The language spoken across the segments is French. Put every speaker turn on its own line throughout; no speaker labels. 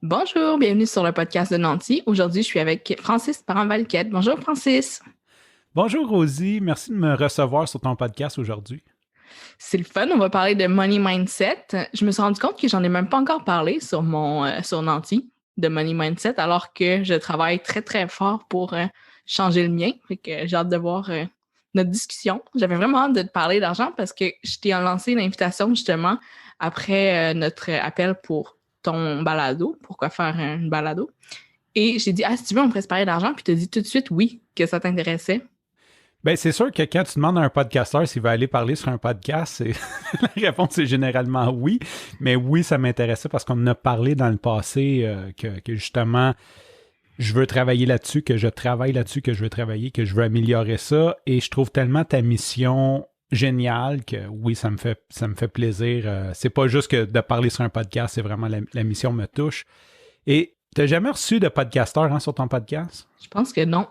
Bonjour, bienvenue sur le podcast de Nancy. Aujourd'hui, je suis avec Francis Parent-Valquette. Bonjour, Francis.
Bonjour Rosie, merci de me recevoir sur ton podcast aujourd'hui.
C'est le fun, on va parler de Money Mindset. Je me suis rendu compte que j'en ai même pas encore parlé sur sur Nancy de Money Mindset, alors que je travaille très, très fort pour changer le mien. Fait que j'ai hâte de voir notre discussion. J'avais vraiment hâte de te parler d'argent parce que je t'ai lancé une invitation justement après notre appel pour ton balado, pourquoi faire une balado. Et j'ai dit, si tu veux, on pourrait se parler d'argent. Puis tu as dit tout de suite oui, que ça t'intéressait.
Bien, c'est sûr que quand tu demandes à un podcasteur s'il va aller parler sur un podcast, la réponse est généralement oui. Mais oui, ça m'intéressait parce qu'on en a parlé dans le passé que justement, je veux travailler là-dessus, que je travaille là-dessus, que je veux travailler, que je veux améliorer ça. Et je trouve tellement ta mission géniale que oui, ça me fait plaisir. C'est pas juste que de parler sur un podcast, c'est vraiment la mission me touche. Et tu n'as jamais reçu de podcasteur sur ton podcast?
Je pense que non.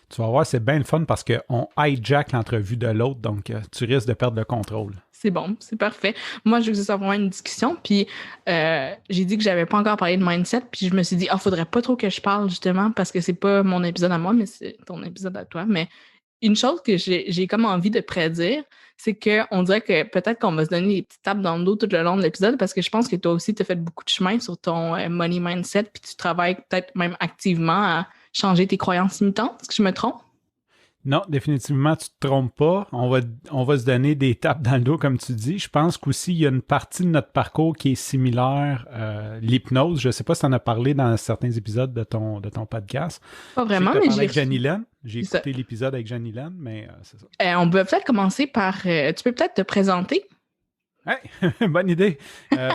Tu vas voir, c'est bien le fun parce qu'on hijack l'entrevue de l'autre, donc tu risques de perdre le contrôle.
C'est bon, c'est parfait. Moi, je veux que ce soit vraiment une discussion. Puis j'ai dit que j'avais pas encore parlé de mindset. Puis je me suis dit, faudrait pas trop que je parle justement parce que c'est pas mon épisode à moi, mais c'est ton épisode à toi. Mais une chose que j'ai comme envie de prédire, c'est qu'on dirait que peut-être qu'on va se donner des petites tapes dans le dos tout le long de l'épisode parce que je pense que toi aussi, tu as fait beaucoup de chemin sur ton money mindset. Puis tu travailles peut-être même activement à changer tes croyances limitantes. Est-ce que je me trompe?
Non, définitivement, tu ne te trompes pas. On va se donner des tapes dans le dos, comme tu dis. Je pense qu'aussi, il y a une partie de notre parcours qui est similaire. L'hypnose, je ne sais pas si tu en as parlé dans certains épisodes de ton podcast.
Pas
Je sais que
vraiment,
tu as
mais
parlé avec Jenny Lynn. J'ai écouté l'épisode avec Jenny Lynn, mais c'est ça.
On peut peut-être commencer par... tu peux peut-être te présenter?
Hey, bonne idée.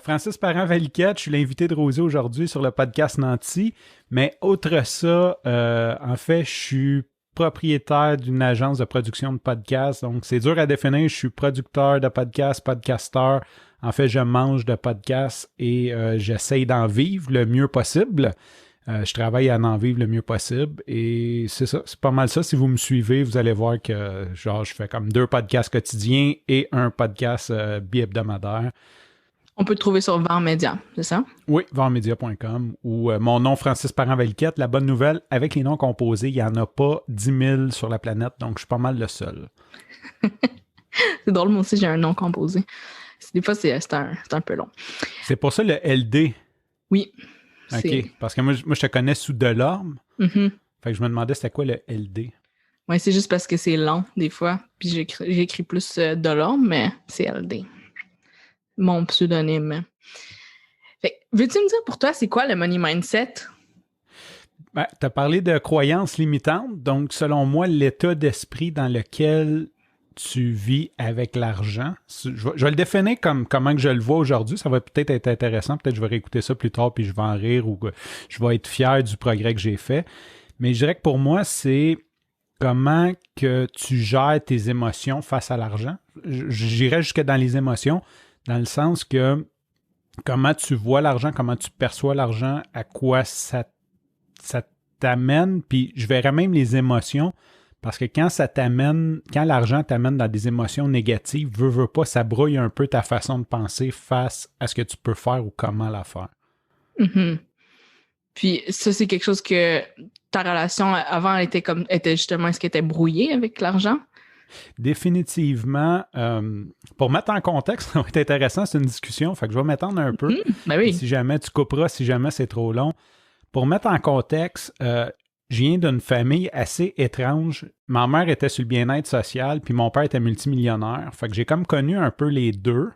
Francis Parent-Valquette, je suis l'invité de Rosie aujourd'hui sur le podcast Nancy. Mais outre ça, en fait, je suis propriétaire d'une agence de production de podcasts. Donc, c'est dur à définir. Je suis producteur de podcasts, podcasteur. En fait, je mange de podcasts et j'essaye d'en vivre le mieux possible. Je travaille à en vivre le mieux possible et c'est ça, c'est pas mal ça. Si vous me suivez, vous allez voir que genre je fais comme 2 podcasts quotidiens et un podcast bi-hebdomadaire.
On peut te trouver sur Vent Média, c'est ça?
Oui, ventmedia.com ou mon nom Francis Parent-Valquette. La bonne nouvelle, avec les noms composés, il n'y en a pas 10 000 sur la planète, donc je suis pas mal le seul.
C'est drôle, moi aussi j'ai un nom composé. Des fois, c'est un peu long.
C'est pour ça le LD.
Oui.
OK, parce que moi, je te connais sous Delorme.
Mm-hmm.
Fait que je me demandais c'était quoi le LD.
Oui, c'est juste parce que c'est long, des fois. Puis j'écris plus Delorme, mais c'est LD. Mon pseudonyme. Fait veux-tu me dire pour toi, c'est quoi le money mindset?
Ben, tu as parlé de croyances limitantes. Donc, selon moi, l'état d'esprit dans lequel tu vis avec l'argent, je vais le définir comme comment que je le vois aujourd'hui. Ça va peut-être être intéressant. Peut-être que je vais réécouter ça plus tard puis je vais en rire ou que je vais être fier du progrès que j'ai fait. Mais je dirais que pour moi, c'est comment que tu gères tes émotions face à l'argent. J'irais jusque dans les émotions, dans le sens que comment tu vois l'argent, comment tu perçois l'argent, à quoi ça t'amène, puis je verrais même les émotions, parce que quand l'argent t'amène dans des émotions négatives, veux pas, ça brouille un peu ta façon de penser face à ce que tu peux faire ou comment la faire.
Mm-hmm. Puis ça, c'est quelque chose que ta relation avant était justement, est-ce qu'elle était brouillée avec l'argent?
Définitivement, pour mettre en contexte, ça va être intéressant, c'est une discussion, fait que je vais m'étendre un peu.
Ben oui.
Si jamais tu couperas, si jamais c'est trop long. Pour mettre en contexte, je viens d'une famille assez étrange. Ma mère était sur le bien-être social, puis mon père était multimillionnaire. Fait que j'ai comme connu un peu les deux.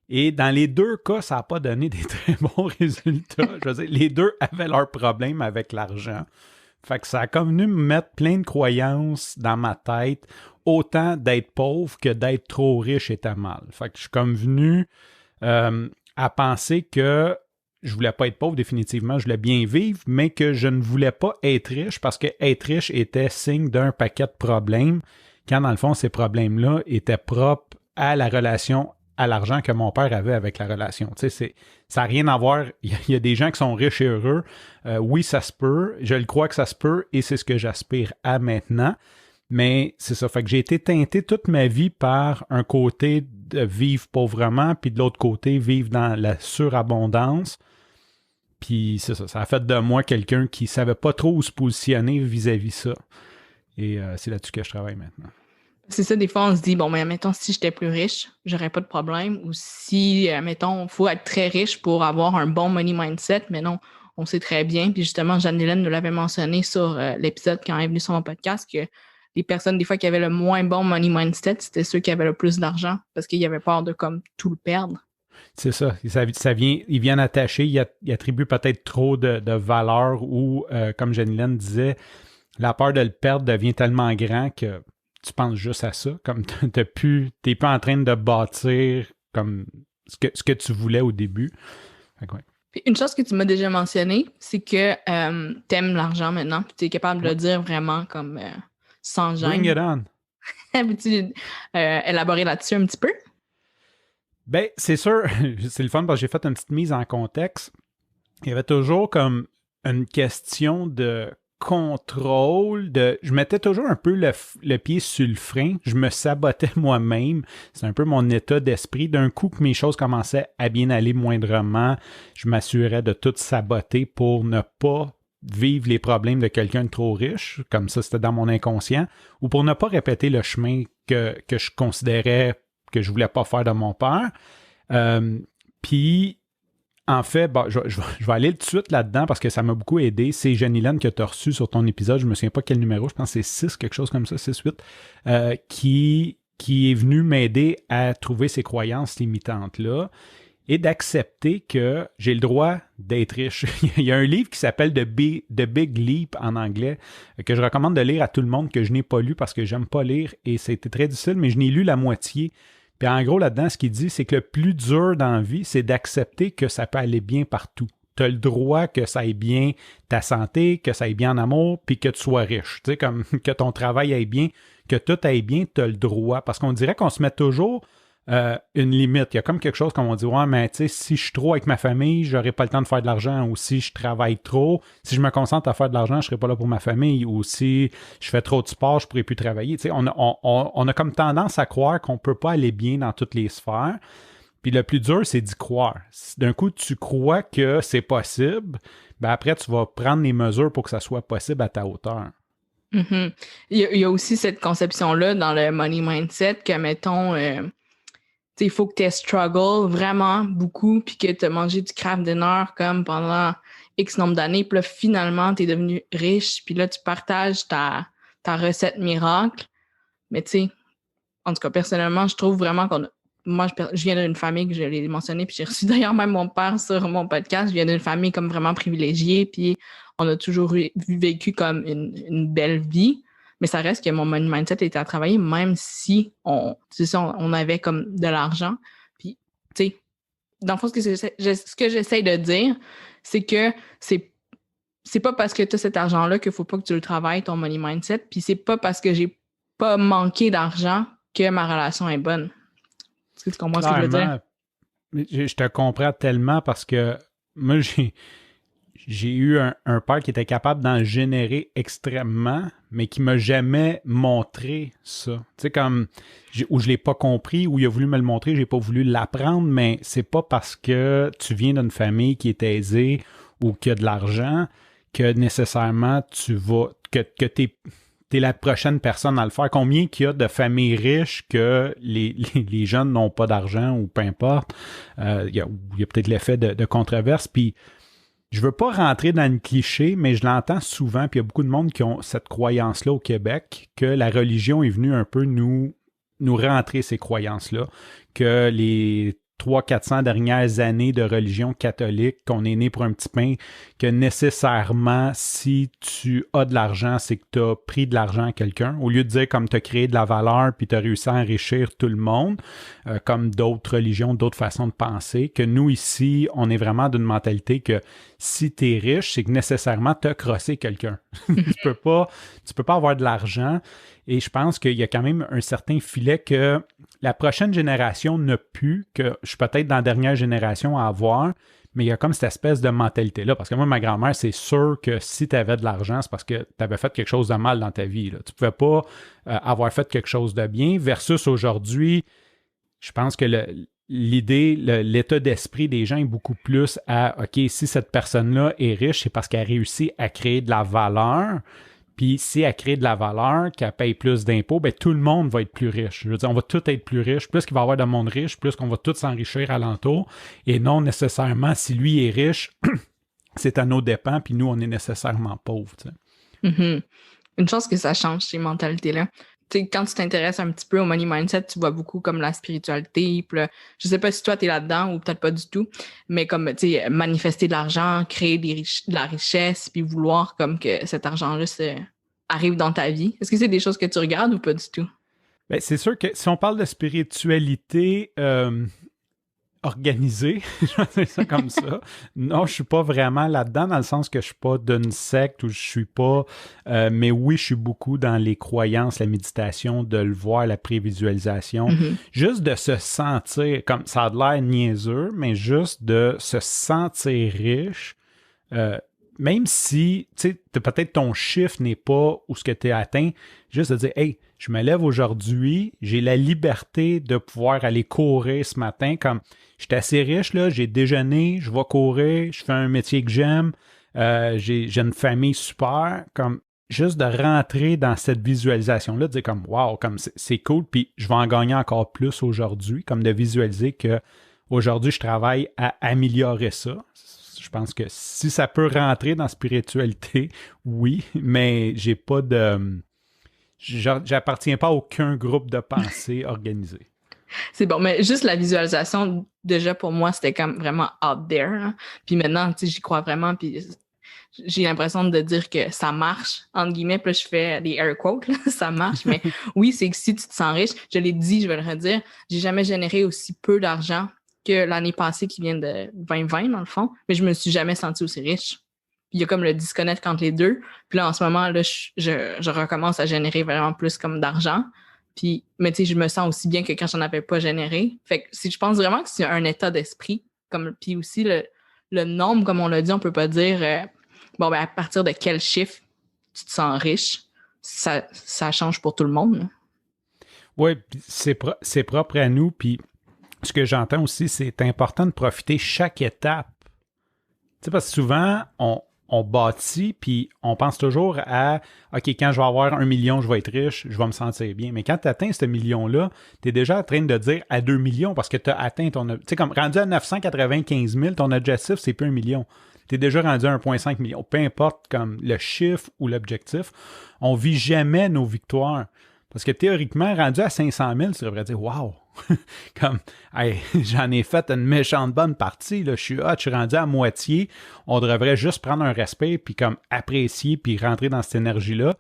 Et dans les deux cas, ça n'a pas donné des très bons résultats. Je veux dire, les deux avaient leurs problèmes avec l'argent. Fait que ça a comme venu me mettre plein de croyances dans ma tête, autant d'être pauvre que d'être trop riche était mal. Fait que je suis comme venu à penser que je voulais pas être pauvre définitivement, je voulais bien vivre, mais que je ne voulais pas être riche parce que être riche était signe d'un paquet de problèmes, quand dans le fond, ces problèmes-là étaient propres à la relation à l'argent que mon père avait avec la relation. Tu sais, ça n'a rien à voir. Il y a des gens qui sont riches et heureux. Oui, ça se peut. Je le crois que ça se peut et c'est ce que j'aspire à maintenant. Mais c'est ça. Fait que j'ai été teinté toute ma vie par un côté de vivre pauvrement, puis de l'autre côté, vivre dans la surabondance. Puis c'est ça, ça a fait de moi quelqu'un qui savait pas trop où se positionner vis-à-vis ça. Et c'est là-dessus que je travaille maintenant.
C'est ça, des fois, on se dit, bon, mais mettons, si j'étais plus riche, j'aurais pas de problème. Ou si, mettons, il faut être très riche pour avoir un bon money mindset, mais non, on sait très bien. Puis justement, Jeanne-Hélène nous l'avait mentionné sur l'épisode quand elle est venue sur mon podcast, que les personnes, des fois, qui avaient le moins bon money mindset, c'était ceux qui avaient le plus d'argent parce qu'ils avaient peur de comme tout le perdre.
C'est ça. Ils viennent attacher, ils attribuent peut-être trop de valeur ou, comme Jeanne-Hélène disait, la peur de le perdre devient tellement grand que tu penses juste à ça. Comme t'es plus en train de bâtir comme ce que tu voulais au début. Ouais.
Puis une chose que tu m'as déjà mentionné, c'est que t'aimes l'argent maintenant, puis tu es capable de le dire vraiment comme sans gêne.
Bring it on.
Peux-tu élaborer là-dessus un petit peu?
Ben, c'est sûr, c'est le fun parce que j'ai fait une petite mise en contexte. Il y avait toujours comme une question de contrôle, je mettais toujours un peu le pied sur le frein, je me sabotais moi-même, c'est un peu mon état d'esprit. D'un coup que mes choses commençaient à bien aller moindrement, je m'assurais de tout saboter pour ne pas vivre les problèmes de quelqu'un de trop riche, comme ça c'était dans mon inconscient, ou pour ne pas répéter le chemin que je considérais que je voulais pas faire de mon père. Puis en fait, bon, je vais aller tout de suite là-dedans parce que ça m'a beaucoup aidé. C'est Jeanne-Hélène que tu as reçu sur ton épisode. Je ne me souviens pas quel numéro, je pense que c'est 6, quelque chose comme ça, 6-8, qui est venu m'aider à trouver ces croyances limitantes-là et d'accepter que j'ai le droit d'être riche. Il y a un livre qui s'appelle The Big Leap en anglais que je recommande de lire à tout le monde que je n'ai pas lu parce que j'aime pas lire et c'était très difficile, mais je n'ai lu la moitié. Puis en gros, là-dedans, ce qu'il dit, c'est que le plus dur dans la vie, c'est d'accepter que ça peut aller bien partout. Tu as le droit que ça aille bien ta santé, que ça aille bien en amour, puis que tu sois riche. Tu sais, comme que ton travail aille bien, que tout aille bien, tu as le droit. Parce qu'on dirait qu'on se met toujours une limite. Il y a comme quelque chose comme on dit, ouais, mais tu sais, si je suis trop avec ma famille, j'aurai pas le temps de faire de l'argent. Ou si je travaille trop, si je me concentre à faire de l'argent, je serai pas là pour ma famille. Ou si je fais trop de sport, je pourrai plus travailler. Tu sais, on a comme tendance à croire qu'on peut pas aller bien dans toutes les sphères. Puis le plus dur, c'est d'y croire. Si d'un coup, tu crois que c'est possible, ben après, tu vas prendre les mesures pour que ça soit possible à ta hauteur.
Mm-hmm. Il y a aussi cette conception-là dans le money mindset que, mettons, il faut que tu aies struggle vraiment beaucoup puis que tu as mangé du craft dinner comme pendant X nombre d'années. Puis là, finalement, tu es devenu riche. Puis là, tu partages ta recette miracle. Mais tu sais, en tout cas, personnellement, je trouve vraiment moi, je viens d'une famille que je l'ai mentionné, puis j'ai reçu d'ailleurs même mon père sur mon podcast. Je viens d'une famille comme vraiment privilégiée, puis on a toujours vécu comme une belle vie. Mais ça reste que mon money mindset était à travailler, même si on avait comme de l'argent. Puis, tu sais, dans le fond, ce que j'essaie de dire, c'est que c'est pas parce que tu as cet argent-là qu'il faut pas que tu le travailles, ton money mindset. Puis c'est pas parce que j'ai pas manqué d'argent que ma relation est bonne. Est-ce que tu comprends ce que je veux dire?
Je te comprends tellement parce que moi, j'ai eu un père qui était capable d'en générer extrêmement, mais qui m'a jamais montré ça. Tu sais, comme, où je l'ai pas compris, où il a voulu me le montrer, j'ai pas voulu l'apprendre, mais c'est pas parce que tu viens d'une famille qui est aisée ou qui a de l'argent que nécessairement que t'es la prochaine personne à le faire. Combien qu'il y a de familles riches que les jeunes n'ont pas d'argent ou peu importe. Il y a peut-être l'effet de controverse, puis je veux pas rentrer dans le cliché, mais je l'entends souvent, puis il y a beaucoup de monde qui ont cette croyance-là au Québec, que la religion est venue un peu nous rentrer ces croyances-là, que les 300-400 dernières années de religion catholique, qu'on est né pour un petit pain, que nécessairement, si tu as de l'argent, c'est que tu as pris de l'argent à quelqu'un, au lieu de dire comme tu as créé de la valeur puis tu as réussi à enrichir tout le monde, comme d'autres religions, d'autres façons de penser, que nous ici, on est vraiment d'une mentalité que si tu es riche, c'est que nécessairement tu as crossé quelqu'un. Tu peux pas avoir de l'argent. Et je pense qu'il y a quand même un certain filet que la prochaine génération n'a plus, que je suis peut-être dans la dernière génération à avoir, mais il y a comme cette espèce de mentalité-là. Parce que moi, ma grand-mère, c'est sûr que si tu avais de l'argent, c'est parce que tu avais fait quelque chose de mal dans ta vie. Là. Tu ne pouvais pas avoir fait quelque chose de bien, versus aujourd'hui, je pense que l'idée, l'état d'esprit des gens est beaucoup plus à, OK, si cette personne-là est riche, c'est parce qu'elle a réussi à créer de la valeur. Puis si elle crée de la valeur, qu'elle paye plus d'impôts, ben tout le monde va être plus riche. Je veux dire, on va tous être plus riches. Plus qu'il va y avoir de monde riche, plus qu'on va tous s'enrichir alentour. Et non nécessairement, si lui est riche, c'est à nos dépens, puis nous, on est nécessairement pauvres. Tu sais.
Mm-hmm. Une chose que ça change, ces mentalités-là. Tu sais, quand tu t'intéresses un petit peu au money mindset, tu vois beaucoup comme la spiritualité. Puis là, je sais pas si toi, tu es là-dedans ou peut-être pas du tout, mais comme, tu sais, manifester de l'argent, créer de la richesse, puis vouloir comme que cet argent-là arrive dans ta vie. Est-ce que c'est des choses que tu regardes ou pas du tout?
Ben, c'est sûr que si on parle de spiritualité organisée, je vais dire ça comme ça, non, je suis pas vraiment là-dedans dans le sens que je suis pas d'une secte ou je suis pas... mais oui, je suis beaucoup dans les croyances, la méditation, de le voir, la prévisualisation.
Mm-hmm.
Juste de se sentir, comme ça a l'air niaiseux, mais juste de se sentir riche, même si, tu sais, peut-être ton chiffre n'est pas où ce que tu as atteint, juste de dire, hey, je me lève aujourd'hui, j'ai la liberté de pouvoir aller courir ce matin, comme, je suis assez riche, là, j'ai déjeuné, je vais courir, je fais un métier que j'aime, j'ai une famille super, comme, juste de rentrer dans cette visualisation-là, de dire comme, wow, comme, c'est cool, puis je vais en gagner encore plus aujourd'hui, comme de visualiser que aujourd'hui, je travaille à améliorer ça. Je pense que si ça peut rentrer dans la spiritualité, oui, mais j'ai pas de... J'appartiens pas à aucun groupe de pensée organisé.
C'est bon, mais juste la visualisation, déjà pour moi, c'était comme vraiment out there. Hein. Puis maintenant, tu sais, j'y crois vraiment, puis j'ai l'impression de dire que ça marche, entre guillemets, puis là, je fais des air quotes, là, ça marche, mais oui, c'est que si tu te sens riche, je l'ai dit, je vais le redire, j'ai jamais généré aussi peu d'argent que l'année passée qui vient de 2020, dans le fond, mais je me suis jamais sentie aussi riche. Il y a comme le disconnect entre les deux. Puis là, en ce moment, là, je recommence à générer vraiment plus comme d'argent. Puis, mais tu sais, je me sens aussi bien que quand j'en avais pas généré. Fait que je pense vraiment que c'est un état d'esprit. Puis aussi, le nombre, comme on l'a dit, on peut pas dire, bon, ben à partir de quel chiffre tu te sens riche. Ça change pour tout le monde.
Oui, c'est propre à nous. Puis ce que j'entends aussi, c'est important de profiter chaque étape. Tu sais, parce que souvent, on bâtit, puis on pense toujours à « OK, quand je vais avoir 1 million, je vais être riche, je vais me sentir bien. » Mais quand tu atteins ce million-là, tu es déjà en train de dire à 2 millions parce que tu as atteint ton... Tu sais, comme rendu à 995 000, ton objectif, c'est plus 1 million. Tu es déjà rendu à 1,5 million. Peu importe comme le chiffre ou l'objectif, on vit jamais nos victoires. Parce que théoriquement, rendu à 500 000, tu devrais dire « Wow! » Comme, hey, j'en ai fait une méchante bonne partie, là, je suis rendu à moitié, on devrait juste prendre un respect, puis comme apprécier, puis rentrer dans cette énergie-là.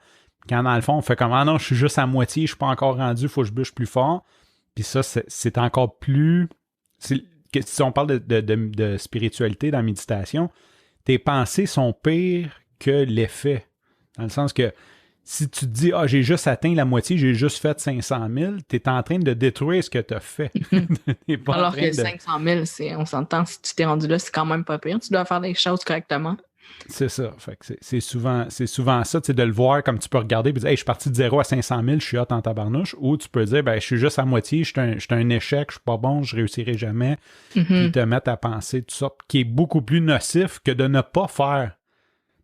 Quand dans le fond, on fait comme, ah non, je suis juste à moitié, je suis pas encore rendu, il faut que je bûche plus fort. Puis ça, c'est encore plus... Si on parle de spiritualité dans la méditation, tes pensées sont pires que l'effet. Dans le sens que si tu te dis « Ah, j'ai juste atteint la moitié, j'ai juste fait 500 000 », tu es en train de détruire ce que tu as fait.
Alors que 500 000, on s'entend, si tu t'es rendu là, c'est quand même pas pire. Tu dois faire des choses correctement.
C'est ça. Fait que c'est souvent ça, de le voir comme tu peux regarder et dire « Hey, je suis parti de 0 à 500 000, je suis hot en tabarnouche », ou tu peux dire « Ben, je suis juste à moitié, je suis un échec, je suis pas bon, je réussirai jamais », puis te mettre à penser tout ça, qui est beaucoup plus nocif que de ne pas faire.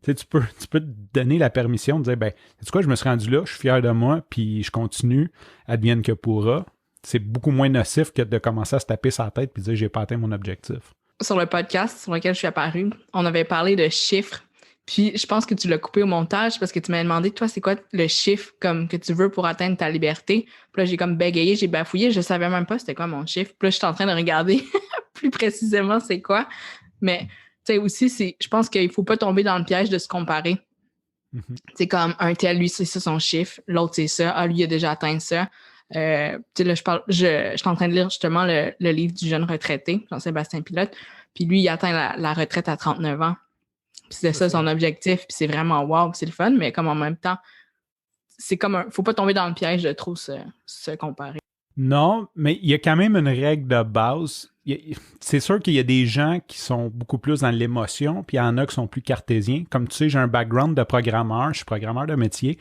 Tu peux te donner la permission de dire, ben, sais-tu quoi, je me suis rendu là, je suis fier de moi, puis je continue, advienne que pourra. C'est beaucoup moins nocif que de commencer à se taper sa tête puis dire, j'ai pas atteint mon objectif.
Sur le podcast sur lequel je suis apparue, on avait parlé de chiffres, puis je pense que tu l'as coupé au montage parce que tu m'as demandé, toi, c'est quoi le chiffre comme que tu veux pour atteindre ta liberté? Puis là, j'ai comme bégayé, j'ai bafouillé, je savais même pas c'était quoi mon chiffre. Puis là, je suis en train de regarder plus précisément c'est quoi, mais... Tu sais, aussi, je pense qu'il ne faut pas tomber dans le piège de se comparer. C'est comme un tel, lui, c'est ça son chiffre, l'autre, c'est ça. Ah, lui, il a déjà atteint ça. Tu sais, là, je suis en train de lire justement le livre du jeune retraité, Jean-Sébastien Pilote. Puis lui, il atteint la retraite à 39 ans. Puis c'est ça son objectif. Puis c'est vraiment wow, c'est le fun, mais comme en même temps, c'est comme faut pas tomber dans le piège de trop se comparer.
Non, mais il y a quand même une règle de base. C'est sûr qu'il y a des gens qui sont beaucoup plus dans l'émotion, puis il y en a qui sont plus cartésiens. Comme tu sais, j'ai un background de programmeur, je suis programmeur de métier.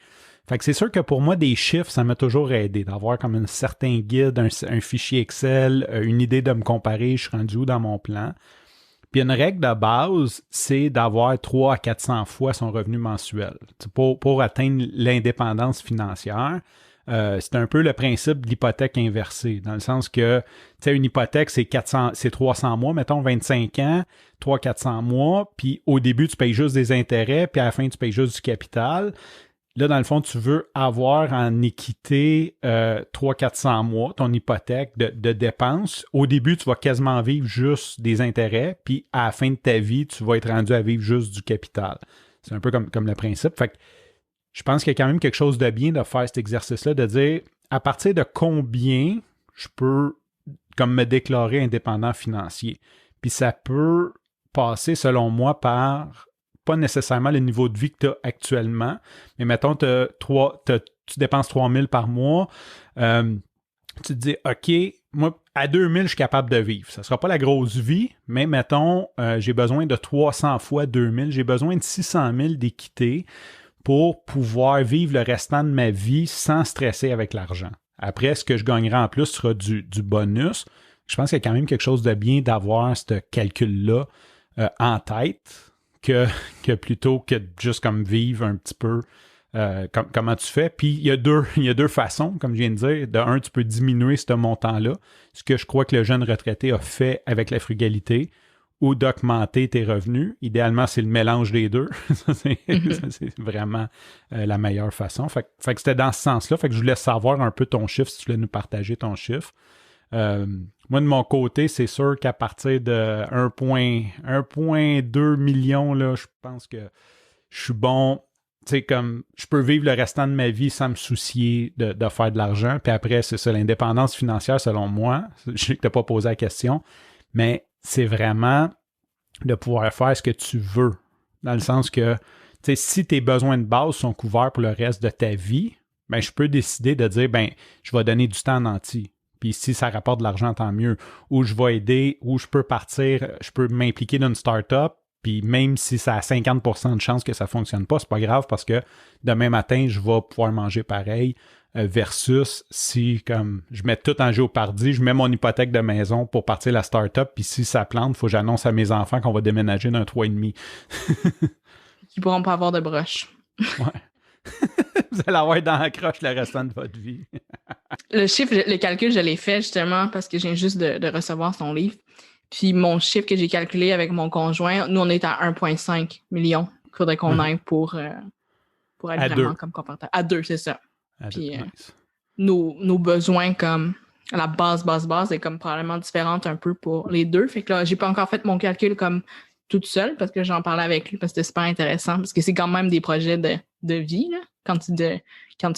Fait que c'est sûr que pour moi, des chiffres, ça m'a toujours aidé, d'avoir comme un certain guide, un fichier Excel, une idée de me comparer, je suis rendu où dans mon plan. Puis une règle de base, c'est d'avoir 300 à 400 fois son revenu mensuel pour atteindre l'indépendance financière. C'est un peu le principe de l'hypothèque inversée, dans le sens que, tu sais, une hypothèque, c'est 300 mois, mettons 25 ans, 300-400 mois, puis au début, tu payes juste des intérêts, puis à la fin, tu payes juste du capital. Là, dans le fond, tu veux avoir en équité 300-400 mois, ton hypothèque de dépenses. Au début, tu vas quasiment vivre juste des intérêts, puis à la fin de ta vie, tu vas être rendu à vivre juste du capital. C'est un peu comme le principe. Fait que je pense qu'il y a quand même quelque chose de bien de faire cet exercice-là, de dire à partir de combien je peux comme me déclarer indépendant financier. Puis ça peut passer, selon moi, par pas nécessairement le niveau de vie que tu as actuellement, mais mettons, tu dépenses 3 000 par mois, tu te dis, OK, moi, à 2 000, je suis capable de vivre. Ça ne sera pas la grosse vie, mais mettons, j'ai besoin de 300 fois 2 000, j'ai besoin de 600 000 d'équité pour pouvoir vivre le restant de ma vie sans stresser avec l'argent. Après, ce que je gagnerai en plus sera du bonus. Je pense qu'il y a quand même quelque chose de bien d'avoir ce calcul-là en tête que plutôt que juste comme vivre un petit peu comment tu fais. Puis il y a deux façons, comme je viens de dire. De un, tu peux diminuer ce montant-là, ce que je crois que le jeune retraité a fait avec la frugalité, ou d'augmenter tes revenus. Idéalement, c'est le mélange des deux. Ça, c'est vraiment la meilleure façon. Fait que c'était dans ce sens-là. Fait que je voulais savoir un peu ton chiffre, si tu voulais nous partager ton chiffre. Moi, de mon côté, c'est sûr qu'à partir de 1,2 million, là, je pense que je suis bon. Tu sais, comme je peux vivre le restant de ma vie sans me soucier de faire de l'argent. Puis après, c'est ça, l'indépendance financière, selon moi. Je sais que tu n'as pas posé la question, mais c'est vraiment de pouvoir faire ce que tu veux. Dans le sens que, tu sais, si tes besoins de base sont couverts pour le reste de ta vie, ben, je peux décider de dire, ben, je vais donner du temps en entier. Puis si ça rapporte de l'argent, tant mieux. Ou je vais aider, ou je peux partir, je peux m'impliquer dans une start-up, puis même si ça a 50% de chance que ça ne fonctionne pas, c'est pas grave parce que demain matin, je vais pouvoir manger pareil. Versus si, comme, je mets tout en géopardy, je mets mon hypothèque de maison pour partir la start-up, puis si ça plante, il faut que j'annonce à mes enfants qu'on va déménager d'un 3,5.
Ils pourront pas avoir de broche.
Ouais. Vous allez avoir dans la croche le restant de votre vie.
Le calcul, je l'ai fait justement parce que je viens juste de recevoir son livre. Puis mon chiffre que j'ai calculé avec mon conjoint, nous, on est à 1,5 million. Il faudrait qu'on aille pour être
à
vraiment
deux.
comme confortable. À 2, c'est ça. Puis
Nice.
nos besoins comme la base est comme probablement différente un peu pour les deux. Fait que là, j'ai pas encore fait mon calcul comme toute seule parce que j'en parlais avec lui parce que c'était super intéressant parce que c'est quand même des projets de vie là, quand tu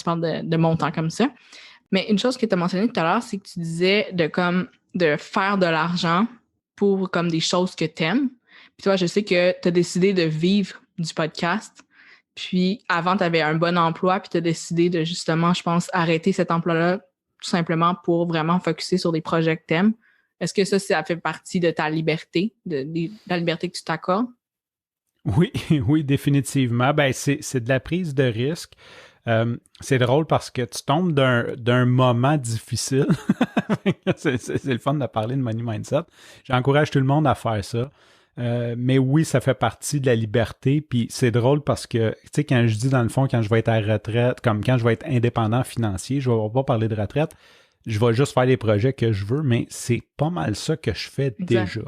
parles de montant comme ça. Mais une chose que tu as mentionnée tout à l'heure, c'est que tu disais de faire de l'argent pour comme des choses que tu aimes. Puis toi, je sais que tu as décidé de vivre du podcast. Puis avant, tu avais un bon emploi, puis tu as décidé de justement, je pense, arrêter cet emploi-là tout simplement pour vraiment focusser sur des projets que tu aimes. Est-ce que ça fait partie de ta liberté, de la liberté que tu t'accordes?
Oui, oui, définitivement. Ben, c'est de la prise de risque. C'est drôle parce que tu tombes d'un moment difficile. c'est le fun de parler de Money Mindset. J'encourage tout le monde à faire ça. Mais oui, ça fait partie de la liberté. Puis c'est drôle parce que, tu sais, quand je dis dans le fond, quand je vais être à la retraite, comme quand je vais être indépendant financier, je ne vais pas parler de retraite, je vais juste faire les projets que je veux, mais c'est pas mal ça que je fais déjà.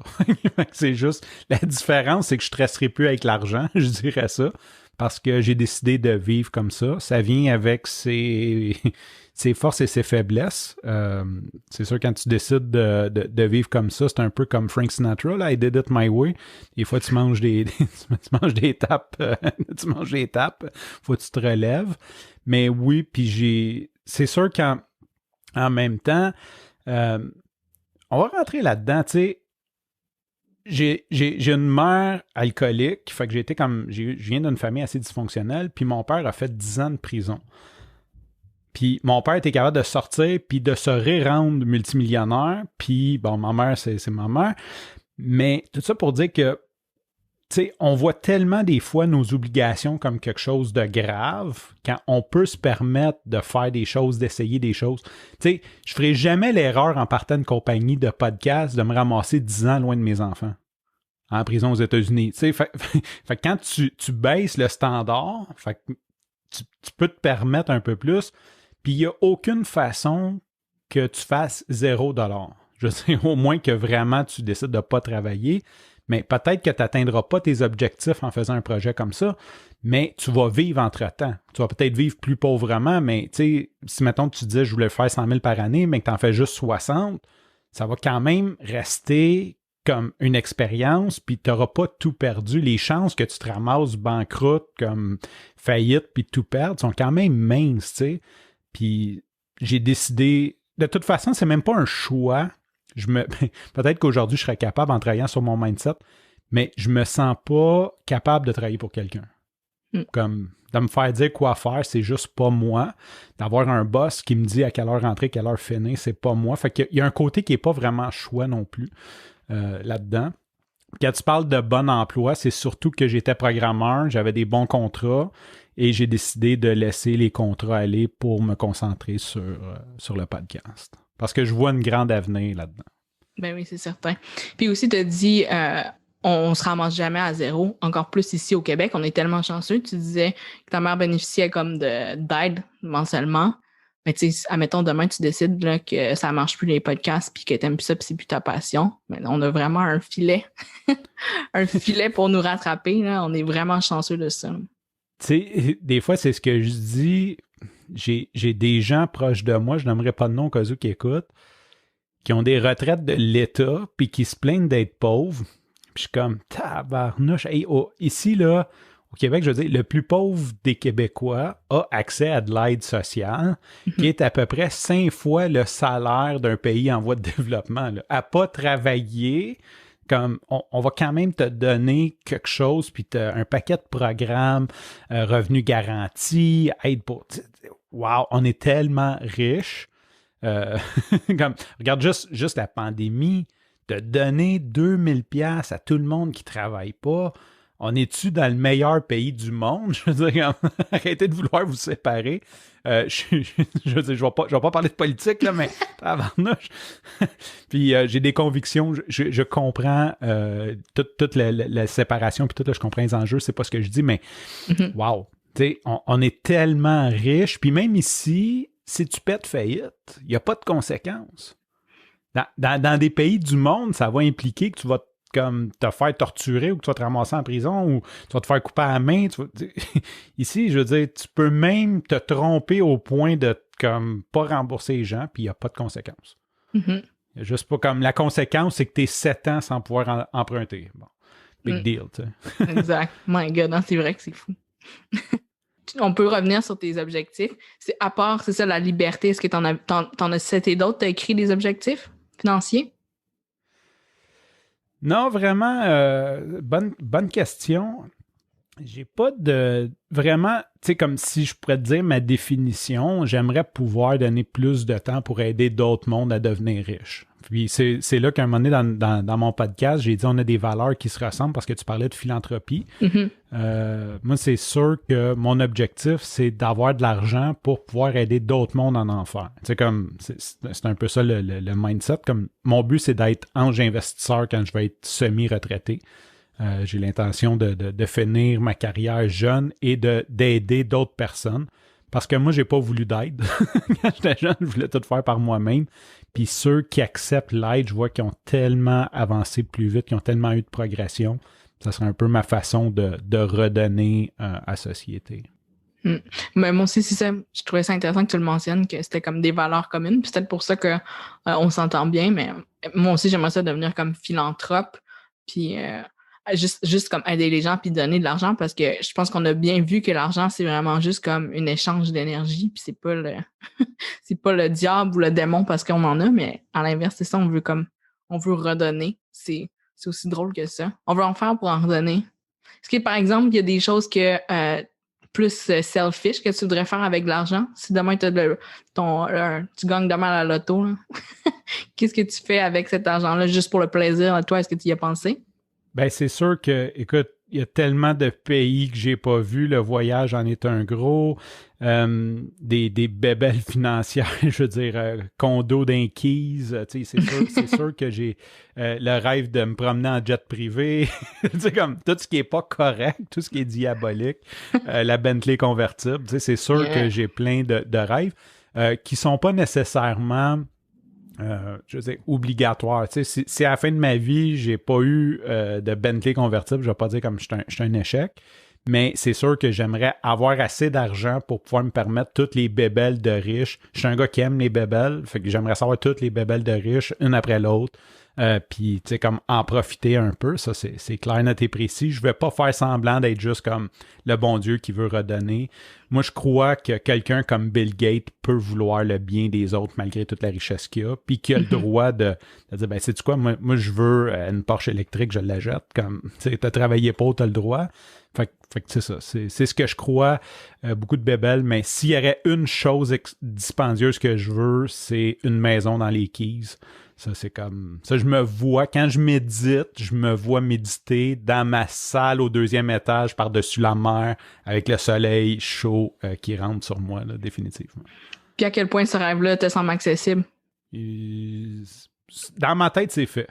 C'est juste, la différence, c'est que je ne stresserai plus avec l'argent, je dirais ça, parce que j'ai décidé de vivre comme ça. Ça vient avec ses forces et ses faiblesses. C'est sûr, quand tu décides de vivre comme ça, c'est un peu comme Frank Sinatra, là, I did it my way. Des fois, tu manges des tapes, tu manges des tapes, faut que tu te relèves. Mais oui, puis c'est sûr qu'en même temps, on va rentrer là-dedans, tu sais. J'ai une mère alcoolique, fait que je viens d'une famille assez dysfonctionnelle, puis mon père a fait 10 ans de prison. Puis mon père était capable de sortir puis de se rendre multimillionnaire, puis bon, ma mère, c'est ma mère. Mais tout ça pour dire que tu sais, on voit tellement des fois nos obligations comme quelque chose de grave quand on peut se permettre de faire des choses, d'essayer des choses. Tu sais, je ferai jamais l'erreur en partant d'une compagnie de podcast de me ramasser 10 ans loin de mes enfants en prison aux États-Unis. Tu sais, fait que quand tu baisses le standard, fait que tu peux te permettre un peu plus, puis il n'y a aucune façon que tu fasses $0. Je sais, au moins que vraiment tu décides de ne pas travailler, mais peut-être que tu n'atteindras pas tes objectifs en faisant un projet comme ça, mais tu vas vivre entre-temps. Tu vas peut-être vivre plus pauvrement, mais tu sais, si mettons tu disais je voulais faire 100 000 par année, mais que tu en fais juste 60, ça va quand même rester comme une expérience, puis tu n'auras pas tout perdu. Les chances que tu te ramasses banqueroute, comme faillite, puis tout perdre, sont quand même minces, tu sais. Puis j'ai décidé... De toute façon, c'est même pas un choix. Peut-être qu'aujourd'hui, je serais capable en travaillant sur mon mindset, mais je me sens pas capable de travailler pour quelqu'un. Comme de me faire dire quoi faire, c'est juste pas moi. D'avoir un boss qui me dit à quelle heure rentrer, quelle heure finir, c'est pas moi. Fait qu'il y a un côté qui est pas vraiment choix non plus là-dedans. Quand tu parles de bon emploi, c'est surtout que j'étais programmeur, j'avais des bons contrats et j'ai décidé de laisser les contrats aller pour me concentrer sur le podcast. Parce que je vois une grande avenir là-dedans.
Ben oui, c'est certain. Puis aussi, tu as dit, on se ramasse jamais à zéro, encore plus ici au Québec. On est tellement chanceux. Tu disais que ta mère bénéficiait comme d'aide mensuellement. Mais tu sais, admettons, demain, tu décides là, que ça marche plus les podcasts puis que t'aimes plus ça puis c'est plus ta passion. Mais on a vraiment un filet. Un filet pour nous rattraper. Là. On est vraiment chanceux de ça.
Tu sais, des fois, c'est ce que je dis. J'ai des gens proches de moi, je n'aimerais pas de nom au cas où qui écoutent, qui ont des retraites de l'État puis qui se plaignent d'être pauvres. Puis je suis comme, tabarnouche. Hey, ici, là, au Québec, je veux dire, le plus pauvre des Québécois a accès à de l'aide sociale, qui est à peu près 5 fois le salaire d'un pays en voie de développement. Là. À pas travailler, comme on va quand même te donner quelque chose, puis un paquet de programmes, revenus garantis, aide pour... Wow, on est tellement riches. Comme, regarde juste la pandémie, de donner 2000$ à tout le monde qui ne travaille pas. On est-tu dans le meilleur pays du monde? Je veux dire, arrêtez de vouloir vous séparer. Je veux dire, je vais pas parler de politique, là, mais tabarnouche. Puis j'ai des convictions, je comprends toute la séparation, puis tout, là, je comprends les enjeux, c'est pas ce que je dis, mais wow, tu sais, on est tellement riche, puis même ici, si tu pètes faillite, il n'y a pas de conséquences. Dans des pays du monde, ça va impliquer que tu vas comme te faire torturer ou que tu vas te ramasser en prison ou tu vas te faire couper à la main. Ici, je veux dire, tu peux même te tromper au point de comme pas rembourser les gens, puis il n'y a pas de conséquences. Il y a juste pas comme la conséquence, c'est que tu es 7 ans sans pouvoir emprunter. Bon, big deal, tu sais.
Exact. My God, non, c'est vrai que c'est fou. On peut revenir sur tes objectifs. C'est à part, c'est ça, la liberté. Est-ce que t'en as seté d'autres? T'as écrit des objectifs financiers?
Non, vraiment, bonne question. J'ai pas de... Vraiment, tu sais, comme si je pourrais te dire ma définition, j'aimerais pouvoir donner plus de temps pour aider d'autres mondes à devenir riches. Puis c'est là qu'à un moment donné, dans mon podcast, j'ai dit on a des valeurs qui se ressemblent parce que tu parlais de philanthropie. Moi, c'est sûr que mon objectif, c'est d'avoir de l'argent pour pouvoir aider d'autres mondes en enfer. Tu sais, comme, c'est un peu ça le mindset. Comme, mon but, c'est d'être ange investisseur quand je vais être semi-retraité. J'ai l'intention de finir ma carrière jeune et d'aider d'autres personnes. Parce que moi, j'ai pas voulu d'aide. Quand j'étais jeune, je voulais tout faire par moi-même. Puis ceux qui acceptent l'aide, je vois qu'ils ont tellement avancé plus vite, qu'ils ont tellement eu de progression. Ça serait un peu ma façon de redonner à la société.
Mais moi aussi, c'est ça. Je trouvais ça intéressant que tu le mentionnes, que c'était comme des valeurs communes. Puis c'est peut-être pour ça que on s'entend bien, mais moi aussi, j'aimerais ça devenir comme philanthrope. Puis juste comme aider les gens puis donner de l'argent parce que je pense qu'on a bien vu que l'argent, c'est vraiment juste comme un échange d'énergie. Puis c'est pas c'est pas le diable ou le démon parce qu'on en a, mais à l'inverse, c'est ça, on veut redonner. C'est aussi drôle que ça. On veut en faire pour en redonner. Est-ce que, par exemple, il y a des choses que plus selfish que tu voudrais faire avec de l'argent? Si demain, tu gagnes demain à la loto, là. Qu'est-ce que tu fais avec cet argent-là juste pour le plaisir? Toi, est-ce que tu y as pensé?
Ben c'est sûr que, écoute, y a tellement de pays que j'ai pas vus. Le voyage en est un gros. Des bébelles financières, je veux dire, condo d'un Keys. C'est sûr que j'ai le rêve de me promener en jet privé. C'est comme tout ce qui est pas correct, tout ce qui est diabolique. La Bentley convertible. C'est sûr que j'ai plein de rêves qui sont pas nécessairement... je veux dire, obligatoire. Si à la fin de ma vie, j'ai pas eu de Bentley convertible, je vais pas dire comme je suis un échec, mais c'est sûr que j'aimerais avoir assez d'argent pour pouvoir me permettre toutes les bébelles de riches. Je suis un gars qui aime les bébelles, fait que j'aimerais savoir toutes les bébelles de riches, une après l'autre, puis, tu sais, comme en profiter un peu, ça, c'est clair, net et précis. Je vais pas faire semblant d'être juste comme le bon Dieu qui veut redonner. Moi, je crois que quelqu'un comme Bill Gates peut vouloir le bien des autres malgré toute la richesse qu'il a, puis qu'il a le droit de dire, ben, sais-tu quoi, moi, je veux une Porsche électrique, je la jette, comme, tu sais, t'as travaillé pour, t'as le droit. Fait que c'est ça, c'est ce que je crois, beaucoup de bébelles, mais s'il y aurait une chose dispendieuse que je veux, c'est une maison dans les Keys. Ça, c'est comme... Ça, je me vois... Quand je médite, je me vois méditer dans ma salle au 2e étage, par-dessus la mer, avec le soleil chaud qui rentre sur moi, là, définitivement.
Puis à quel point ce rêve-là te semble accessible?
Dans ma tête, c'est fait.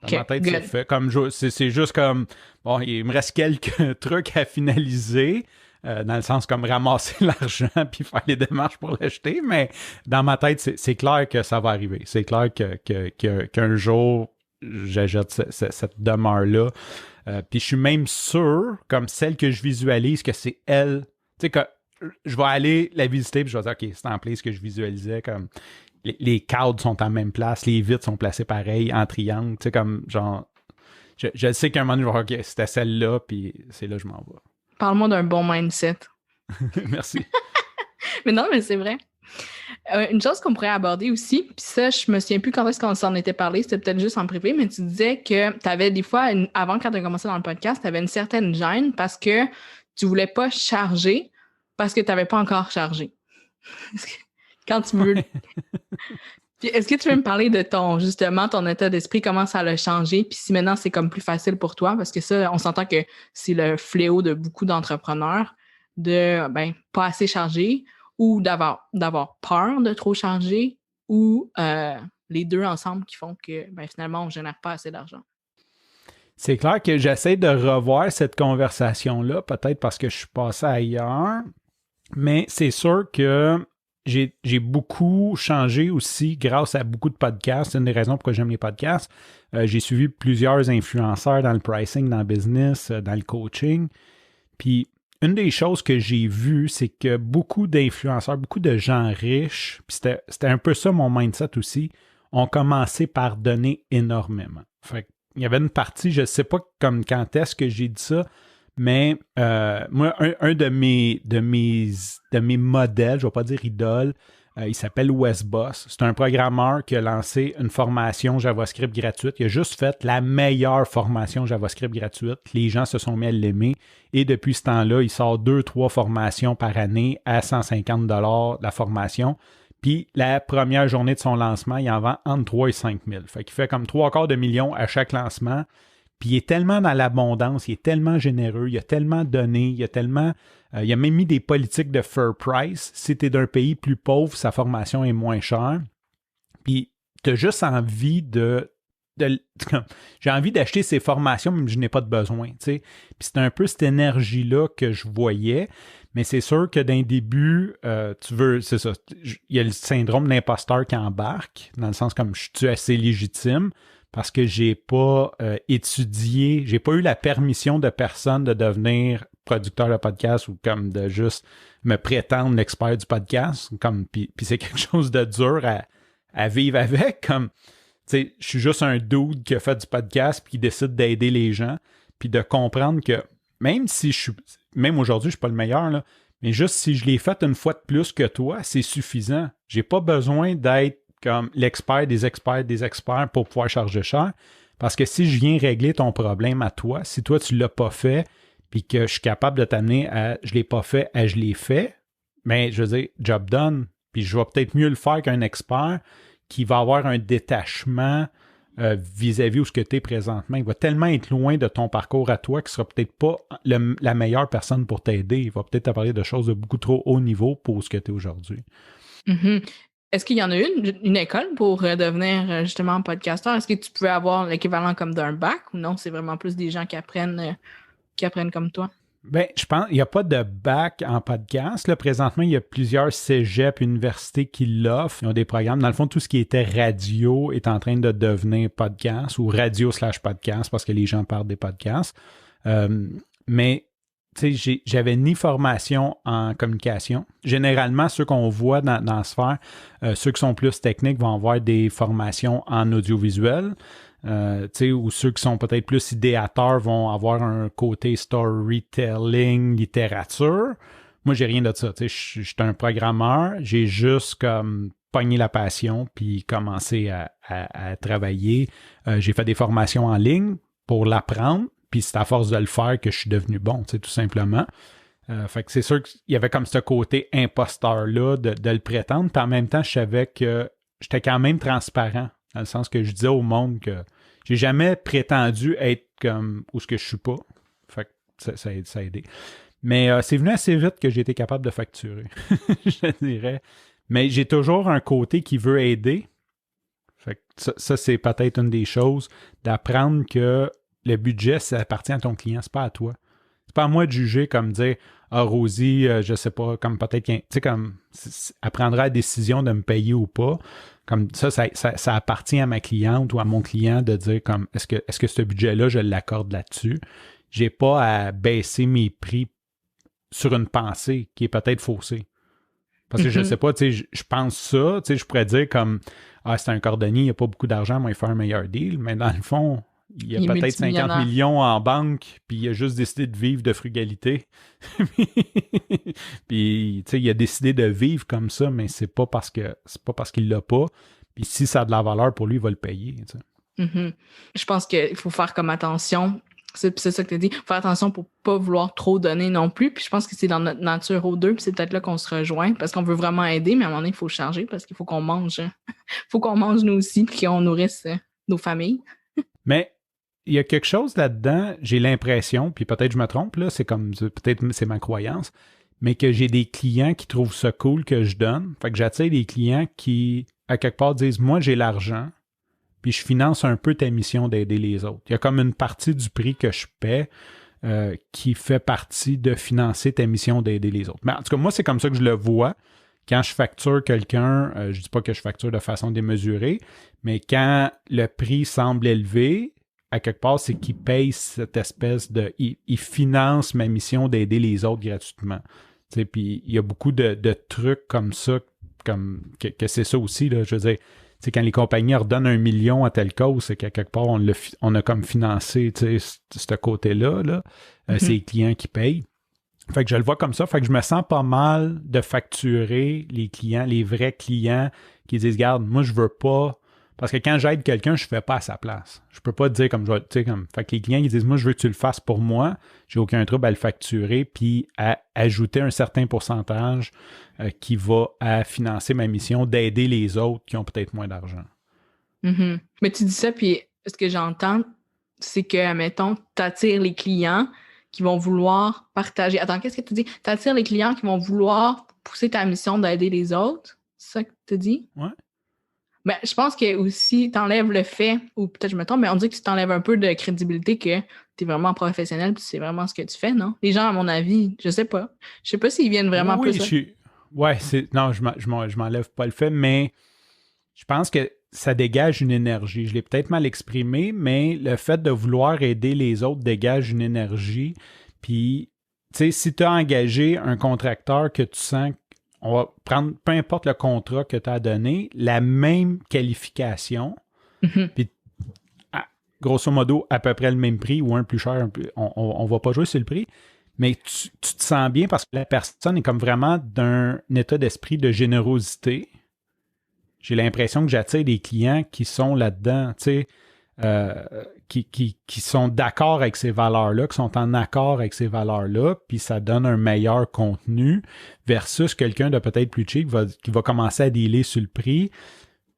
Dans ma tête, c'est fait. Comme c'est juste comme... Bon, il me reste quelques trucs à finaliser. Dans le sens comme ramasser l'argent puis faire les démarches pour l'acheter, mais dans ma tête, c'est clair que ça va arriver. C'est clair qu'un jour, j'achète cette demeure-là. Puis je suis même sûr, comme celle que je visualise, que c'est elle. Tu sais, que je vais aller la visiter puis je vais dire, OK, c'est en place que je visualisais, comme les cadres sont en même place, les vitres sont placées pareil, en triangle. Tu sais, comme genre, je sais qu'à un moment donné, je vais dire, OK, c'était celle-là, puis c'est là que je m'en vais.
Parle-moi d'un bon mindset.
Merci.
Mais non, mais c'est vrai. Une chose qu'on pourrait aborder aussi, puis ça, je me souviens plus quand est-ce qu'on s'en était parlé, c'était peut-être juste en privé, mais tu disais que tu avais des fois, avant quand tu as commencé dans le podcast, tu avais une certaine gêne parce que tu voulais pas charger parce que tu n'avais pas encore chargé. Quand tu veux... Puis est-ce que tu veux me parler de justement, ton état d'esprit, comment ça l'a changé, puis si maintenant c'est comme plus facile pour toi, parce que ça, on s'entend que c'est le fléau de beaucoup d'entrepreneurs, de, pas assez charger, ou d'avoir peur de trop charger, ou les deux ensemble qui font que, finalement, on génère pas assez d'argent.
C'est clair que j'essaie de revoir cette conversation-là, peut-être parce que je suis passé ailleurs, mais c'est sûr que j'ai beaucoup changé aussi grâce à beaucoup de podcasts. C'est une des raisons pourquoi j'aime les podcasts. J'ai suivi plusieurs influenceurs dans le pricing, dans le business, dans le coaching. Puis, une des choses que j'ai vues, c'est que beaucoup d'influenceurs, beaucoup de gens riches, puis c'était un peu ça mon mindset aussi, ont commencé par donner énormément. Fait qu'il y avait une partie, je ne sais pas comme quand est-ce que j'ai dit ça, mais moi, un de mes modèles, je ne vais pas dire idole, il s'appelle Wes Boss. C'est un programmeur qui a lancé une formation JavaScript gratuite. Il a juste fait la meilleure formation JavaScript gratuite. Les gens se sont mis à l'aimer. Et depuis ce temps-là, il sort 2-3 formations par année à 150 $ la formation. Puis la première journée de son lancement, il en vend entre 3 et 5 000. Fait qu'il fait comme 3/4 million à chaque lancement. Puis il est tellement dans l'abondance, il est tellement généreux, il a tellement donné, il a même mis des politiques de fair price. Si tu es d'un pays plus pauvre, sa formation est moins chère. Puis tu as juste envie j'ai envie d'acheter ces formations, même si je n'ai pas de besoin. T'sais. Puis c'est un peu cette énergie-là que je voyais. Mais c'est sûr que d'un début, c'est ça. Il y a le syndrome de l'imposteur qui embarque, dans le sens comme je suis assez légitime. Parce que j'ai pas étudié, j'ai pas eu la permission de personne de devenir producteur de podcast ou comme de juste me prétendre l'expert du podcast. Puis c'est quelque chose de dur à vivre avec. Comme, tu sais, je suis juste un dude qui a fait du podcast puis qui décide d'aider les gens. Puis de comprendre que même aujourd'hui, je suis pas le meilleur, là, mais juste si je l'ai fait une fois de plus que toi, c'est suffisant. J'ai pas besoin d'être comme l'expert des experts pour pouvoir charger cher. Parce que si je viens régler ton problème à toi, si toi tu l'as pas fait, puis que je suis capable de t'amener à je l'ai pas fait à je l'ai fait, bien, je veux dire, job done. Puis je vais peut-être mieux le faire qu'un expert qui va avoir un détachement vis-à-vis où ce que tu es présentement. Il va tellement être loin de ton parcours à toi qu'il ne sera peut-être pas la meilleure personne pour t'aider. Il va peut-être te parler de choses de beaucoup trop haut niveau pour ce que tu es aujourd'hui.
Mm-hmm. Est-ce qu'il y en a une école pour devenir justement podcasteur? Est-ce que tu peux avoir l'équivalent comme d'un bac ou non? C'est vraiment plus des gens qui apprennent comme toi?
Ben, je pense qu'il n'y a pas de bac en podcast. Là, présentement, il y a plusieurs cégeps, universités qui l'offrent. Ils ont des programmes. Dans le fond, tout ce qui était radio est en train de devenir podcast ou radio/podcast parce que les gens parlent des podcasts. Mais tu sais, j'avais ni formation en communication. Généralement, ceux qu'on voit dans la sphère, ceux qui sont plus techniques vont avoir des formations en audiovisuel. Ou ceux qui sont peut-être plus idéateurs vont avoir un côté storytelling, littérature. Moi, j'ai rien de ça. Je suis un programmeur. J'ai juste comme pogné la passion puis commencé à travailler. J'ai fait des formations en ligne pour l'apprendre. Puis c'est à force de le faire que je suis devenu bon, tout simplement. Fait que c'est sûr qu'il y avait comme ce côté imposteur-là de le prétendre. Puis en même temps, je savais que j'étais quand même transparent. Dans le sens que je disais au monde que j'ai jamais prétendu être comme où ce que je suis pas. Fait que ça a aidé. Mais c'est venu assez vite que j'ai été capable de facturer, je dirais. Mais j'ai toujours un côté qui veut aider. Fait que ça c'est peut-être une des choses, d'apprendre que le budget, ça appartient à ton client, c'est pas à toi. C'est pas à moi de juger comme dire « Ah, Rosie, je sais pas, comme peut-être qu'un... » Tu sais, comme elle prendra la décision de me payer ou pas. Comme ça appartient à ma cliente ou à mon client de dire comme est-ce que ce budget-là, je l'accorde là-dessus. J'ai pas à baisser mes prix sur une pensée qui est peut-être faussée. Parce que je sais pas, tu sais, je pense ça, tu sais, je pourrais dire comme ah, c'est un cordonnier, il n'y a pas beaucoup d'argent, moi, il fait un meilleur deal, mais dans le fond, il a peut-être 50 millions en banque, puis il a juste décidé de vivre de frugalité. Puis, tu sais, il a décidé de vivre comme ça, mais c'est pas parce qu'il l'a pas. Puis si ça a de la valeur pour lui, il va le payer. Tu sais.
Mm-hmm. Je pense qu'il faut faire comme attention. C'est ça que tu as dit. Faire attention pour pas vouloir trop donner non plus. Puis je pense que c'est dans notre nature aux deux. Puis c'est peut-être là qu'on se rejoint parce qu'on veut vraiment aider, mais à un moment donné, il faut charger parce qu'il faut qu'on mange. Faut qu'on mange nous aussi puis qu'on nourrisse nos familles.
Mais il y a quelque chose là-dedans, j'ai l'impression, puis peut-être je me trompe, là, peut-être c'est ma croyance, mais que j'ai des clients qui trouvent ça cool que je donne. Fait que j'attire des clients qui, à quelque part, disent « Moi, j'ai l'argent, puis je finance un peu ta mission d'aider les autres. » Il y a comme une partie du prix que je paie qui fait partie de financer ta mission d'aider les autres. Mais en tout cas, moi, c'est comme ça que je le vois. Quand je facture quelqu'un, je ne dis pas que je facture de façon démesurée, mais quand le prix semble élevé, à quelque part, c'est qu'il paye cette espèce de... Il finance ma mission d'aider les autres gratuitement. Puis il y a beaucoup de trucs comme ça, que c'est ça aussi, là, je veux dire, quand les compagnies redonnent 1 million à telle cause, c'est qu'à quelque part, on a comme financé ce côté-là. Là. C'est les clients qui payent. Fait que je le vois comme ça. Fait que je me sens pas mal de facturer les clients, les vrais clients qui disent « Regarde, moi, je veux pas... » Parce que quand j'aide quelqu'un, je ne fais pas à sa place. Je peux pas te dire comme je vais, tu sais, comme. Fait que les clients, ils disent, moi, je veux que tu le fasses pour moi. J'ai aucun trouble à le facturer, puis à ajouter un certain pourcentage qui va à financer ma mission d'aider les autres qui ont peut-être moins d'argent.
Mm-hmm. Mais tu dis ça, puis ce que j'entends, c'est que, admettons, tu attires les clients qui vont vouloir partager. Attends, qu'est-ce que tu dis? Tu attires les clients qui vont vouloir pousser ta mission d'aider les autres? C'est ça que tu dis?
Ouais.
Ben, je pense que aussi, t'enlèves le fait, ou peut-être je me trompe, mais on dit que tu t'enlèves un peu de crédibilité que tu es vraiment professionnel puis c'est vraiment ce que tu fais, non? Les gens, à mon avis, je sais pas. Je sais pas s'ils viennent vraiment
oui,
plus...
non, je m'enlève pas le fait, mais je pense que ça dégage une énergie. Je l'ai peut-être mal exprimé, mais le fait de vouloir aider les autres dégage une énergie. Puis, tu sais, si tu as engagé un contracteur que tu sens... On va prendre, peu importe le contrat que tu as donné, la même qualification, puis grosso modo, à peu près le même prix ou un plus cher, on va pas jouer sur le prix, mais tu te sens bien parce que la personne est comme vraiment d'un état d'esprit de générosité. J'ai l'impression que j'attire des clients qui sont là-dedans, tu sais, qui sont d'accord avec ces valeurs-là, qui sont en accord avec ces valeurs-là, puis ça donne un meilleur contenu versus quelqu'un de peut-être plus cheap qui va commencer à dealer sur le prix.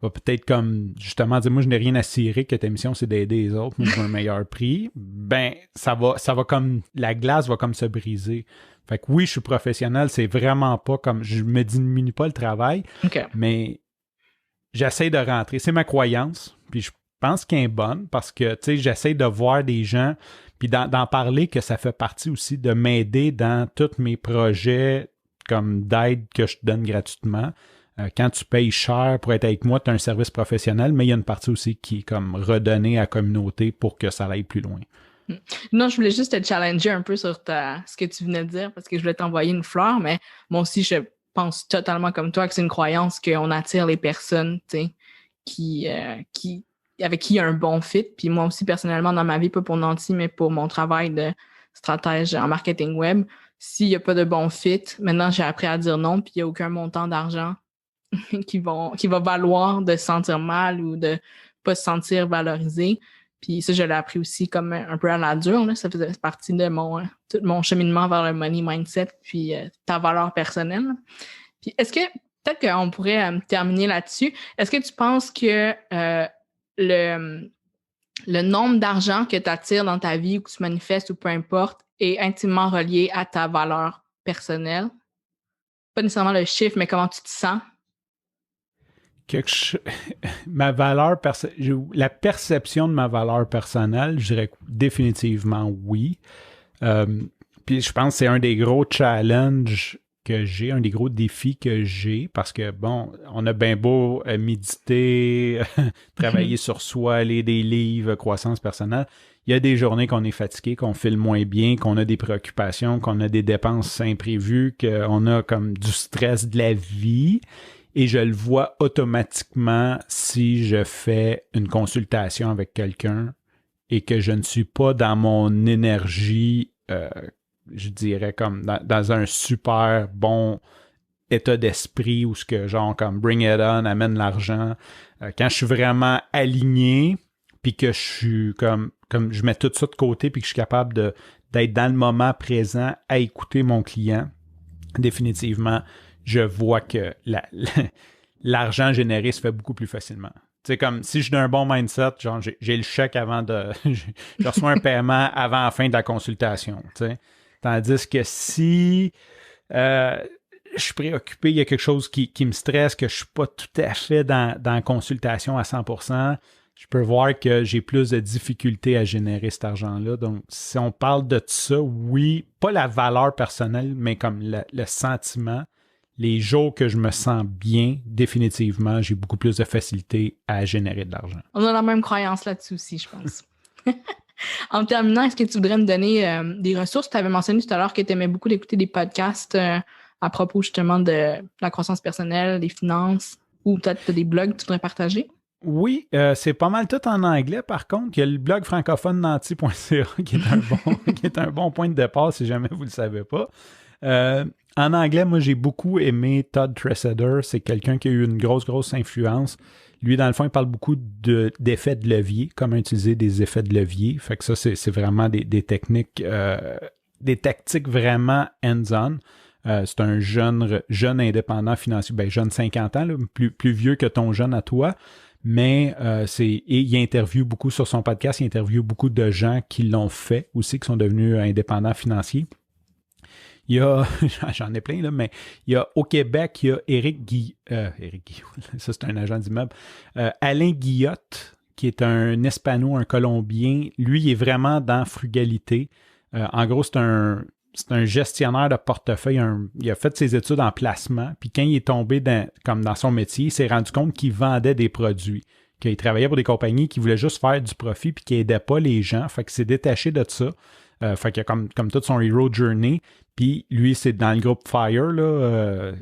va peut-être comme justement dire moi je n'ai rien à cirer que ta mission c'est d'aider les autres, moi je veux un meilleur prix, ben ça va comme la glace va comme se briser. Fait que oui, je suis professionnel, c'est vraiment pas comme je me diminue pas le travail, mais j'essaie de rentrer, c'est ma croyance, puis je pense qu'elle est bonne parce que tu sais j'essaie de voir des gens puis d'en parler que ça fait partie aussi de m'aider dans tous mes projets comme d'aide que je te donne gratuitement. Quand tu payes cher pour être avec moi, tu as un service professionnel, mais il y a une partie aussi qui est comme redonnée à la communauté pour que ça aille plus loin.
Non, je voulais juste te challenger un peu sur ce que tu venais de dire parce que je voulais t'envoyer une fleur, mais moi aussi, je pense totalement comme toi que c'est une croyance qu'on attire les personnes, tu sais, avec qui il y a un bon fit. Puis moi aussi, personnellement, dans ma vie, pas pour Nanti, mais pour mon travail de stratège en marketing web, s'il n'y a pas de bon fit, maintenant, j'ai appris à dire non, puis il n'y a aucun montant d'argent qui va valoir de se sentir mal ou de pas se sentir valorisé. Puis ça, je l'ai appris aussi comme un peu à la dure. Là. Ça faisait partie de tout mon cheminement vers le money mindset puis ta valeur personnelle. Puis est-ce que, peut-être qu'on pourrait terminer là-dessus, est-ce que tu penses que le nombre d'argent que tu attires dans ta vie ou que tu manifestes ou peu importe est intimement relié à ta valeur personnelle? Pas nécessairement le chiffre, mais comment tu te sens?
Ma valeur la perception de ma valeur personnelle, je dirais définitivement oui. Puis je pense que c'est un des gros challenges que j'ai, un des gros défis que j'ai, parce que bon, on a bien beau méditer, travailler sur soi, lire des livres, croissance personnelle. Il y a des journées qu'on est fatigué, qu'on file moins bien, qu'on a des préoccupations, qu'on a des dépenses imprévues, qu'on a comme du stress de la vie. Et je le vois automatiquement si je fais une consultation avec quelqu'un et que je ne suis pas dans mon énergie, je dirais comme dans un super bon état d'esprit où ce que genre comme bring it on, amène l'argent. Quand je suis vraiment aligné puis que je suis comme je mets tout ça de côté puis que je suis capable d'être dans le moment présent à écouter mon client, définitivement, je vois que l'argent généré se fait beaucoup plus facilement. Tu sais, comme si je suis d'un bon mindset, genre j'ai le chèque avant je reçois un paiement avant la fin de la consultation. Tu sais. Tandis que si je suis préoccupé, il y a quelque chose qui me stresse, que je suis pas tout à fait dans la consultation à 100%, je peux voir que j'ai plus de difficultés à générer cet argent-là. Donc, si on parle de ça, oui, pas la valeur personnelle, mais comme le sentiment. Les jours que je me sens bien, définitivement, j'ai beaucoup plus de facilité à générer de l'argent.
On a la même croyance là-dessus aussi, je pense. En terminant, est-ce que tu voudrais me donner des ressources? Tu avais mentionné tout à l'heure que tu aimais beaucoup d'écouter des podcasts à propos justement de la croissance personnelle, des finances, ou peut-être tu as des blogs que tu voudrais partager?
Oui, c'est pas mal tout en anglais. Par contre, il y a le blog francophone nanti.ca qui est un bon point de départ si jamais vous ne le savez pas. En anglais, moi, j'ai beaucoup aimé Todd Tresidder. C'est quelqu'un qui a eu une grosse influence. Lui, dans le fond, il parle beaucoup d'effets de levier, comment utiliser des effets de levier. Fait que ça, c'est vraiment des techniques, des tactiques vraiment hands-on. C'est un jeune indépendant financier, jeune 50 ans, là, plus vieux que ton jeune à toi. Mais il interviewe beaucoup sur son podcast, il interviewe beaucoup de gens qui l'ont fait aussi, qui sont devenus indépendants financiers. Il y a, j'en ai plein là, mais il y a au Québec, il y a Éric Guillot, ça c'est un agent d'immeuble, Alain Guillotte, qui est un Hispano, un Colombien. Lui, il est vraiment dans frugalité. En gros, c'est un gestionnaire de portefeuille. Il a fait ses études en placement. Puis quand il est tombé dans son métier, il s'est rendu compte qu'il vendait des produits. Qu'il travaillait pour des compagnies qui voulaient juste faire du profit puis qui n'aidaient pas les gens. Fait qu'il s'est détaché de ça. Fait qu'il a comme tout son hero journey. Puis lui, c'est dans le groupe FIRE, là,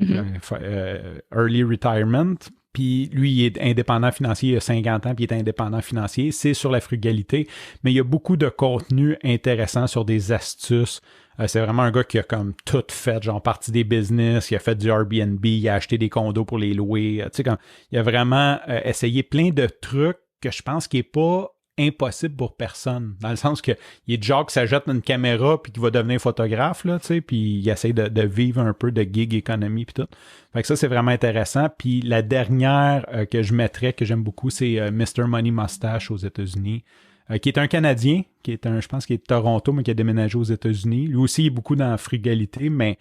Early Retirement. Puis lui, il est indépendant financier, il a 50 ans, puis il est indépendant financier. C'est sur la frugalité, mais il y a beaucoup de contenu intéressant sur des astuces. C'est vraiment un gars qui a comme tout fait, genre parti des business, il a fait du Airbnb, il a acheté des condos pour les louer. Tu sais, il a vraiment essayé plein de trucs que je pense qu'il n'est pas impossible pour personne. Dans le sens que il est du genre qui s'achète une caméra puis qui va devenir photographe, là, tu sais, puis il essaie de vivre un peu de gig économie puis tout. Fait que ça, c'est vraiment intéressant. Puis la dernière que je mettrais, que j'aime beaucoup, c'est Mr. Money Mustache aux États-Unis, qui est un Canadien, je pense qu'il est de Toronto, mais qui a déménagé aux États-Unis. Lui aussi, il est beaucoup dans la frugalité, mais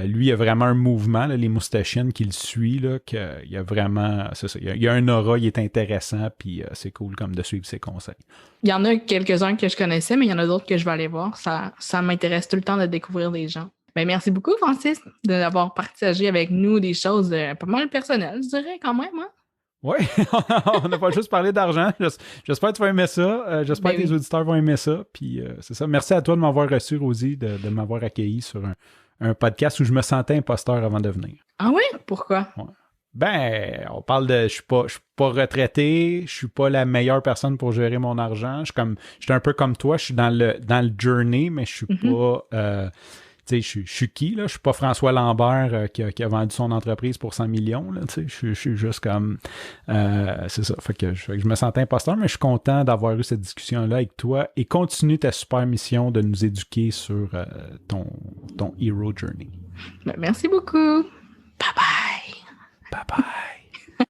lui, il a vraiment un mouvement, là, les moustachiennes qui le suit, là, qu'il y a vraiment, c'est ça, il y a un aura, il est intéressant, puis c'est cool comme de suivre ses conseils.
Il y en a quelques-uns que je connaissais, mais il y en a d'autres que je vais aller voir. Ça m'intéresse tout le temps de découvrir des gens. Ben, merci beaucoup, Francis, d'avoir partagé avec nous des choses pas mal personnelles, je dirais, quand même. Hein?
Oui, on n'a pas juste parlé d'argent. J'espère que tu vas aimer ça. J'espère que tes auditeurs vont aimer ça. Puis c'est ça. Merci à toi de m'avoir reçu, Rosie, de m'avoir accueilli sur un podcast où je me sentais imposteur avant de venir.
Ah oui? Pourquoi?
Ouais. Ben, on parle de... Je suis pas retraité, je suis pas la meilleure personne pour gérer mon argent. Je suis un peu comme toi, je suis dans le journey, mais je suis pas... tu sais, je suis qui, là? Je suis pas François Lambert qui a vendu son entreprise pour 100 millions, là, tu sais. Je suis juste comme... c'est ça. Fait que je me sentais imposteur, mais je suis content d'avoir eu cette discussion-là avec toi et continue ta super mission de nous éduquer sur ton Hero Journey.
Ben, merci beaucoup. Bye-bye.
Bye-bye.